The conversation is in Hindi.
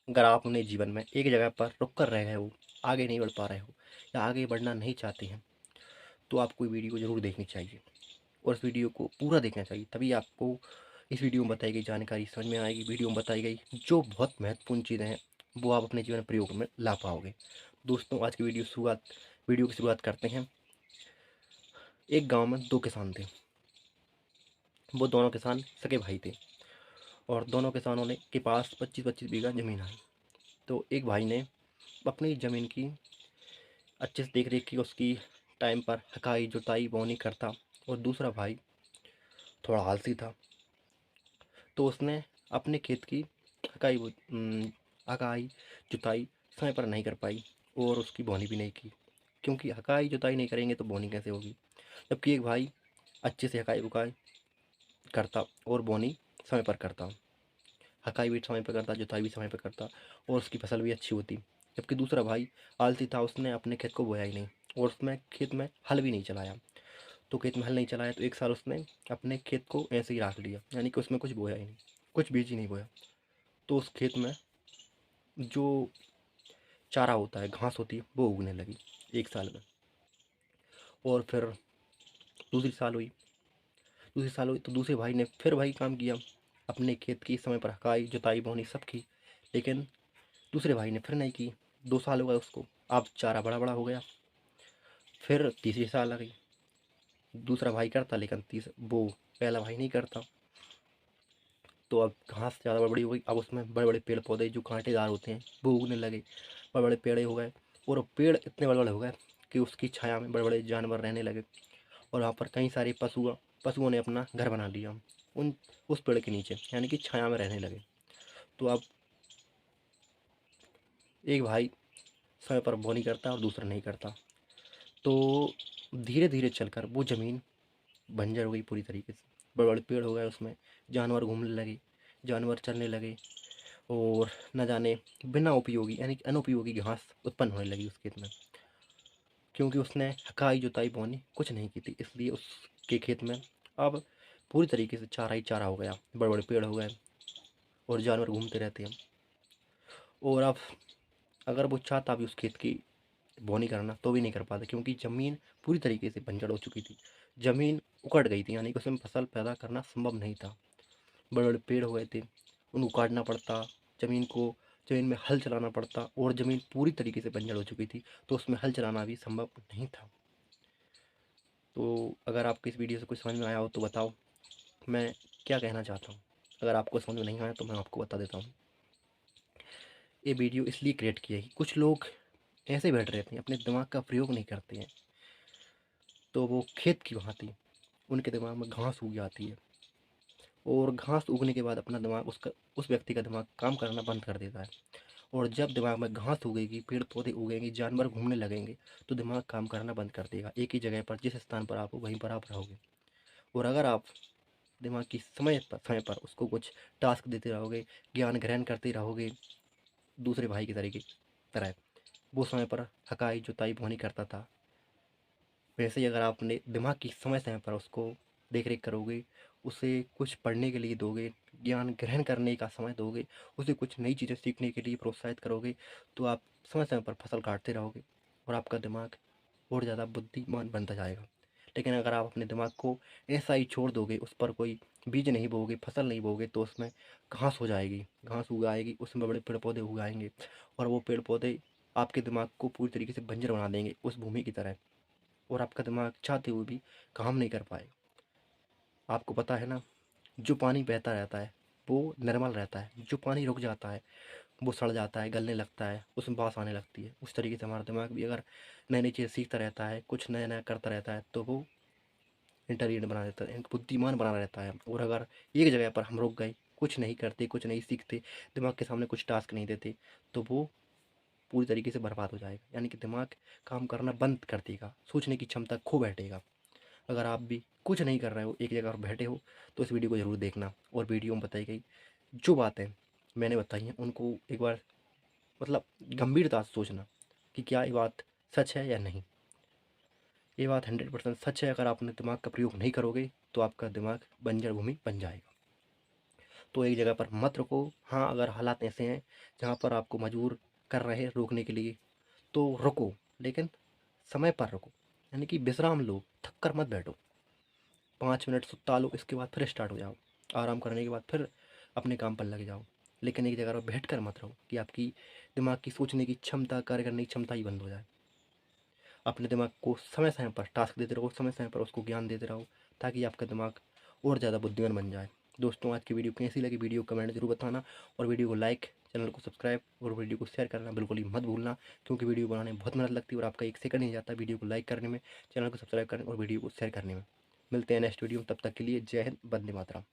अगर आप अपने जीवन में एक जगह पर रुक कर रह गए हो, आगे नहीं बढ़ पा रहे हो या आगे बढ़ना नहीं चाहते हैं, तो आपको ये वीडियो ज़रूर देखनी चाहिए और इस वीडियो को पूरा देखना चाहिए। तभी आपको इस वीडियो में बताई गई जानकारी समझ में आएगी। वीडियो में बताई गई जो बहुत महत्वपूर्ण चीज़ें हैं, वो आप अपने जीवन में प्रयोग में ला पाओगे। दोस्तों, आज की वीडियो की शुरुआत करते हैं। एक गाँव में 2 किसान थे। वो दोनों किसान सगे भाई थे और दोनों किसानों ने के पास 25-25 बीघा ज़मीन है। तो एक भाई ने अपनी ज़मीन की अच्छे से देख रेख की, उसकी टाइम पर हकाई जुताई बोनी करता और दूसरा भाई थोड़ा आलसी था। तो उसने अपने खेत की हकाई जुताई समय पर नहीं कर पाई और उसकी बोनी भी नहीं की, क्योंकि हकाई जुताई नहीं करेंगे तो बोनी कैसे होगी। जबकि एक भाई अच्छे से हकाई बुकाई करता और बोनी समय पर करता, हकाई भी समय पर करता, जुताई भी समय पर करता और उसकी फसल भी अच्छी होती। जबकि दूसरा भाई आलसी था, उसने अपने खेत को बोया ही नहीं और उसमें खेत में हल भी नहीं चलाया। तो खेत में हल नहीं चलाया तो एक साल उसने अपने खेत को ऐसे ही रख लिया, यानी कि उसमें कुछ बोया ही नहीं, कुछ बीज ही नहीं बोया। तो उस खेत में जो चारा होता है, घास होती है, वो उगने लगी एक साल में। और फिर दूसरी साल हुई, तो दूसरे भाई ने फिर वही काम किया, अपने खेत की समय पर हकाई जुताई बोनी सब की, लेकिन दूसरे भाई ने फिर नहीं की। 2 साल हो गए उसको, अब चारा बड़ा बड़ा हो गया। फिर तीसरी साल आ गई, दूसरा भाई करता लेकिन तीस वो पहला भाई नहीं करता। तो अब घास ज़्यादा बड़ी बड़ी हो गई, अब उसमें बड़े बड़े पेड़ पौधे जो कांटेदार होते हैं वो उगने लगे, बड़े बड़े पेड़ हो गए। और वो पेड़ इतने बड़े बड़े हो गए कि उसकी छाया में बड़े बड़े जानवर रहने लगे और वहाँ पर कई सारे पशुओं ने अपना घर बना लिया उन उस पेड़ के नीचे, यानी कि छाया में रहने लगे। तो अब एक भाई समय पर बोनी करता और दूसरा नहीं करता। तो धीरे धीरे चलकर वो ज़मीन बंजर हो गई पूरी तरीके से, बड़े बड़े पेड़ हो गए उसमें, जानवर घूमने लगे, जानवर चलने लगे और न जाने बिना उपयोगी यानी कि अनुपयोगी घास उत्पन्न होने लगी उस खेत में, क्योंकि उसने हकाई जुताई बोनी कुछ नहीं की थी। इसलिए उसके खेत में अब पूरी तरीके से चारा ही चारा हो गया, बड़े बड़े पेड़ हो गए और जानवर घूमते रहते हैं। और अब अगर वो चाहता भी उस खेत की बोनी करना तो भी नहीं कर पाता, क्योंकि ज़मीन पूरी तरीके से बंजर हो चुकी थी, ज़मीन उकड़ गई थी, यानी कि उसमें फसल पैदा करना संभव नहीं था। बड़े बड़े पेड़ हो गए थे, उनको काटना पड़ता, ज़मीन में हल चलाना पड़ता और ज़मीन पूरी तरीके से बंजर हो चुकी थी, तो उसमें हल चलाना भी संभव नहीं था। तो अगर आपको इस वीडियो से कुछ समझ में आया हो तो बताओ, मैं क्या कहना चाहता हूँ। अगर आपको समझ में नहीं आया तो मैं आपको बता देता हूँ। ये वीडियो इसलिए क्रिएट की है कि कुछ लोग ऐसे बैठ रहते हैं, अपने दिमाग का प्रयोग नहीं करते हैं, तो वो खेत की भांति उनके दिमाग में घास उग जाती है और घास उगने के बाद अपना दिमाग उस व्यक्ति का दिमाग काम करना बंद कर देता है। और जब दिमाग में घास उगेगी, पेड़ पौधे उगेंगे, जानवर घूमने लगेंगे, तो दिमाग काम करना बंद कर देगा। एक ही जगह पर जिस स्थान पर आप हो वहीं पर आप रहोगे। और अगर आप दिमाग की समय पर उसको कुछ टास्क देते रहोगे, ज्ञान ग्रहण करते रहोगे, दूसरे भाई की तरीके तरह वो समय पर हकाई जुताई बोनी करता था, वैसे ही अगर आपने दिमाग की समय पर उसको देख रेख करोगे, उसे कुछ पढ़ने के लिए दोगे, ज्ञान ग्रहण करने का समय दोगे, उसे कुछ नई चीज़ें सीखने के लिए प्रोत्साहित करोगे, तो आप समय पर फसल काटते रहोगे और आपका दिमाग और ज़्यादा बुद्धिमान बनता जाएगा। लेकिन अगर आप अपने दिमाग को ऐसा ही छोड़ दोगे, उस पर कोई बीज नहीं बोगे, फसल नहीं बोगे, तो उसमें घास हो जाएगी, घास उगाएगी, उसमें बड़े पेड़ पौधे उगाएंगे और वो पेड़ पौधे आपके दिमाग को पूरी तरीके से बंजर बना देंगे उस भूमि की तरह, और आपका दिमाग चाहते हुए भी काम नहीं कर पाएगा। आपको पता है ना, जो पानी बहता रहता है वो निर्मल रहता है, जो पानी रुक जाता है वो सड़ जाता है, गलने लगता है, उसमें बास आने लगती है। उस तरीके से हमारा दिमाग भी अगर नई नई चीज़ सीखता रहता है, कुछ नया नया करता रहता है, तो वो इंटेलिजेंट बना रहता है, बुद्धिमान बना रहता है। और अगर एक जगह पर हम रुक गए, कुछ नहीं करते, कुछ नहीं सीखते, दिमाग के सामने कुछ टास्क नहीं देते, तो वो पूरी तरीके से बर्बाद हो जाएगा, यानी कि दिमाग काम करना बंद कर देगा, सोचने की क्षमता खो बैठेगा। अगर आप भी कुछ नहीं कर रहे हो, एक जगह पर बैठे हो, तो इस वीडियो को ज़रूर देखना और वीडियो में बताई गई जो बातें मैंने बताई हैं उनको एक बार मतलब गंभीरता से सोचना कि क्या ये बात सच है या नहीं। ये बात 100% सच है। अगर आप अपने दिमाग का प्रयोग नहीं करोगे तो आपका दिमाग बंजर भूमि बन जाएगा। तो एक जगह पर मत रुको। हाँ, अगर हालात ऐसे हैं जहाँ पर आपको मजबूर कर रहे हैं रोकने के लिए, तो रुको, लेकिन समय पर रुको, यानी कि विश्राम लो, थक कर मत बैठो। 5 मिनट सुत्ता लो, इसके बाद फिर स्टार्ट हो जाओ। आराम करने के बाद फिर अपने काम पर लग जाओ। लेकिन एक जगह पर बैठ कर मत रहो कि आपकी दिमाग की सोचने की क्षमता, कार्य करने की क्षमता ही बंद हो जाए। अपने दिमाग को समय समय पर टास्क देते रहो, समय समय पर उसको ज्ञान देते रहो, ताकि आपका दिमाग और ज़्यादा बुद्धिमान बन जाए। दोस्तों, आज की वीडियो कैसी लगी, वीडियो कमेंट जरूर बताना, और वीडियो को लाइक, चैनल को सब्सक्राइब और वीडियो को शेयर करना बिल्कुल ही मत भूलना, क्योंकि वीडियो बनाने में बहुत मेहनत लगती है और आपका एक सेकंड नहीं जाता वीडियो को लाइक करने में, चैनल को सब्सक्राइब करने और वीडियो को शेयर करने में। मिलते हैं नेक्स्ट वीडियो में, तब तक के लिए जय हिंद, वंदे मातरम।